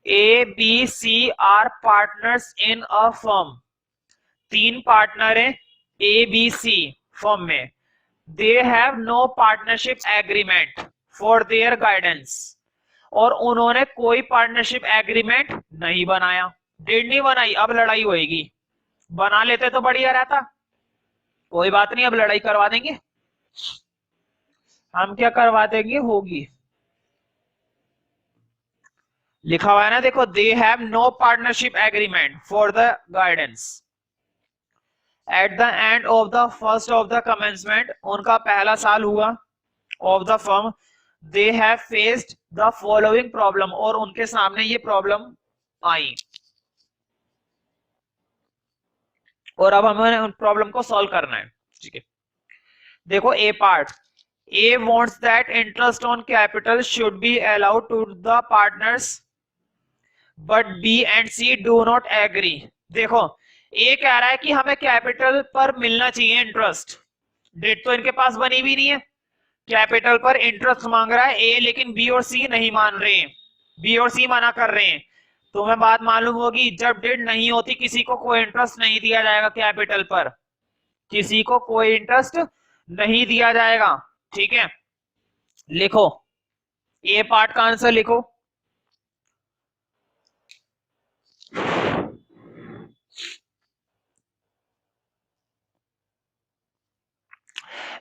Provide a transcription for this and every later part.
A B C are partners in a firm, 3 partner हैं A B C firm में। They have no partnership agreement for their guidance, और उन्होंने कोई partnership agreement नहीं बनाया, did नहीं बनाई। अब लड़ाई होगी, बना लेते तो बढ़िया रहता। कोई बात नहीं, अब लड़ाई करवा देंगे। हम क्या करवा देंगे, होगी। लिखा हुआ है ना, देखो, they have no partnership agreement for the guidance at the end of the first of the commencement, उनका पहला साल हुआ of the firm. They have faced the following problem, और उनके सामने ये प्रॉब्लम आई, और अब हमें उन प्रॉब्लम को सॉल्व करना है। ठीक है, देखो A part, A wants that interest on capital should be allowed to the partners but B and C do not agree. देखो, ए कह रहा है कि हमें कैपिटल पर मिलना चाहिए इंटरेस्ट, डेट तो इनके पास बनी भी नहीं है, कैपिटल पर इंटरेस्ट मांग रहा है ए, लेकिन बी और सी नहीं मान रहे हैं, बी और सी मना कर रहे हैं। तुम्हें बात मालूम होगी, जब डेट नहीं होती किसी को कोई इंटरेस्ट नहीं दिया जाएगा कैपिटल पर, किसी को कोई इंटरेस्ट नहीं दिया जाएगा। ठीक है, लिखो ए पार्ट का आंसर लिखो।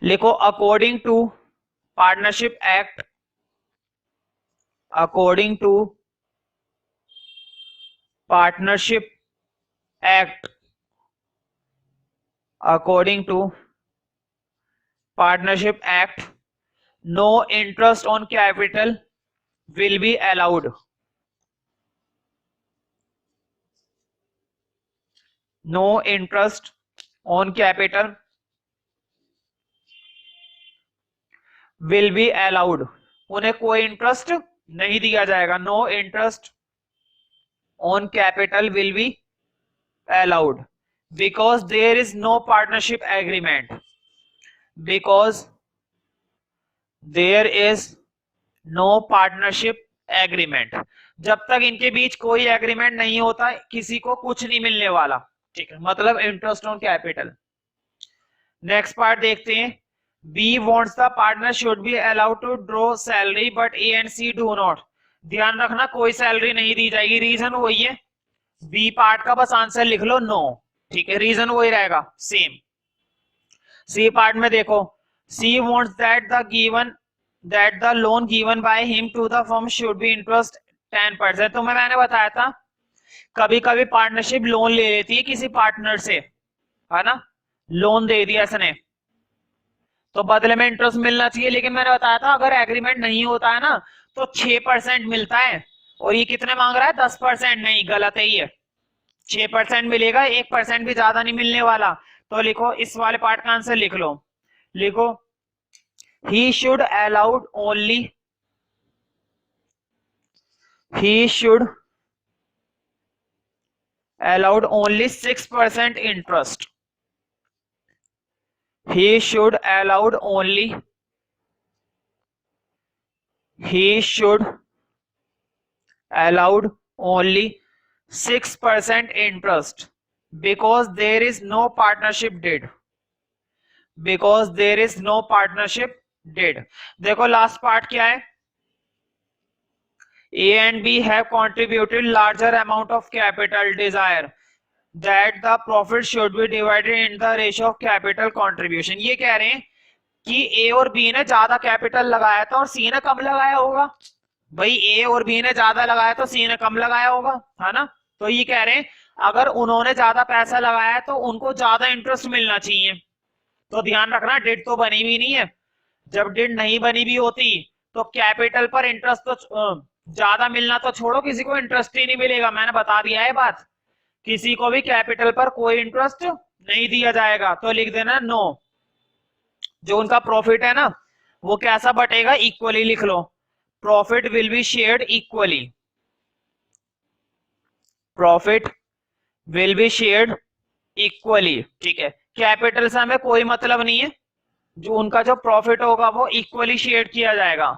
लिखो according to partnership act, according to partnership act, according to partnership act, no interest on capital will be allowed, no interest on capital will be allowed, उन्हें कोई इंटरेस्ट नहीं दिया जाएगा। No interest on capital will be allowed because there is no partnership agreement, because there is no partnership agreement. जब तक इनके बीच कोई agreement नहीं होता किसी को कुछ नहीं मिलने वाला। ठीक है, मतलब interest on capital. Next part देखते हैं, B wants the partner should be allowed to draw salary but A and C do not। ध्यान रखना, कोई सैलरी नहीं दी जाएगी, रीजन वही है। बी पार्ट का बस आंसर लिख लो नो। ठीक है, रीजन वही रहेगा सेम। सी पार्ट में देखो, C wants that the loan given by him to the firm should be interest 10%। तो मैंने बताया था कभी कभी पार्टनरशिप लोन ले लेती है किसी पार्टनर से, है ना, लोन दे दिया इसने तो बदले में इंटरेस्ट मिलना चाहिए, लेकिन मैंने बताया था अगर एग्रीमेंट नहीं होता है ना तो 6% मिलता है, और ये कितने मांग रहा है, 10%। नहीं, गलत है ये, 6% मिलेगा, 1% भी ज्यादा नहीं मिलने वाला। तो लिखो इस वाले पार्ट का आंसर लिख लो। लिखो he should allowed only 6% interest, he should allowed only 6% interest because there is no partnership deed, because there is no partnership deed। देखो लास्ट पार्ट क्या है, A and B have contributed larger amount of capital, desire that the profit should be divided in the ratio of capital contribution। ये कह रहे हैं कि A और B ने ज्यादा कैपिटल लगाया था और C ने कम लगाया होगा। भाई A और B ने ज्यादा लगाया तो C ने कम लगाया होगा, है ना। तो ये कह रहे हैं अगर उन्होंने ज्यादा पैसा लगाया है तो उनको ज्यादा इंटरेस्ट मिलना चाहिए। तो ध्यान रखना, डेट तो बनी भी नहीं है, जब डेट नहीं बनी भी होती तो कैपिटल पर इंटरेस्ट तो ज्यादा मिलना तो छोड़ो, किसी को इंटरेस्ट ही नहीं मिलेगा। मैंने बता दिया है बात, किसी को भी कैपिटल पर कोई इंटरेस्ट नहीं दिया जाएगा। तो लिख देना नो। जो उनका प्रॉफिट है ना वो कैसा बटेगा, इक्वली लिख लो, profit will be shared equally, profit will be shared equally. ठीक है, कैपिटल से हमें कोई मतलब नहीं है, जो उनका जो प्रॉफिट होगा वो इक्वली शेयर किया जाएगा।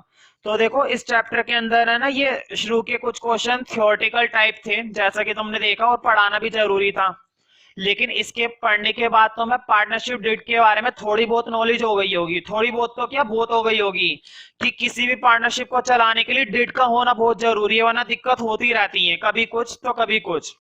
तो देखो इस चैप्टर के अंदर है ना, ये शुरू के कुछ क्वेश्चन थियोरेटिकल टाइप थे, जैसा कि तुमने देखा, और पढ़ाना भी जरूरी था। लेकिन इसके पढ़ने के बाद तो मैं पार्टनरशिप डिड के बारे में थोड़ी बहुत नॉलेज हो गई होगी, थोड़ी बहुत तो क्या, बहुत हो गई होगी, कि किसी भी पार्टनरशिप को चलाने के लिए डिड का होना बहुत जरूरी है, वरना दिक्कत होती रहती है, कभी कुछ तो कभी कुछ।